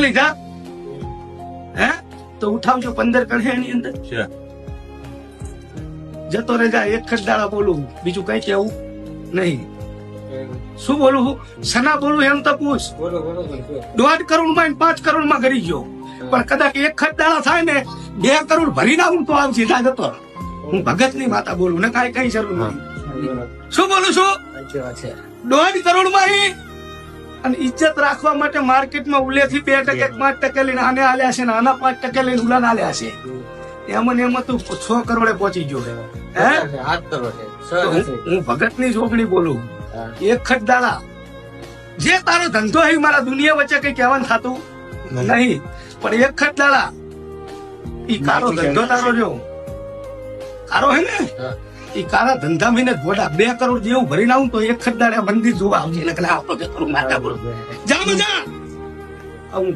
લીધા હે તો ઉઠાવજો 15 કણ એની અંદર જતો રહેજા. એક જ દાડા બોલું, બીજું કઈ કેવું નહીં. શું બોલું સના બોલું એમ તો પૂછ. 1.5 કરોડ માં 5 કરોડ માં કરી ગયો, પણ કદાચ એક જ દાડા થાય ને 2 કરોડ ભરી ના હું તો આમ સીધા જતો. હું ભગત ની માતા બોલું ને કઈ જરૂર નથી. શું બોલું છું? 1.5 કરોડ માં અને ઇજ્જત રાખવા માટે માર્કેટમાં ઉલેથી 2% 5% લઈને આને આલ્યા છે ને આના 5% લઈને ઉલાને આલ્યા છે. એમાં ને એમાં તું 6 કરોડે પહોંચી ગયો હે. હું ભગત ની જોગણી બોલું. એક જ દાડા જે તારો ધંધો હે મારા દુનિયા વચ્ચે કઈ કહેવાનું થતું નહીં, પણ એક જ દાડા ઈ કારો ધંધો તારો જો કારો હે ને ઈ કારા ધંધા મહિને ગોડા 2 કરોડ જેવું ભરીને આવું તો એક જ દાડા બંદી જોવા આવશે. એટલે આવતો કે માતા બોલું જા મજા. હું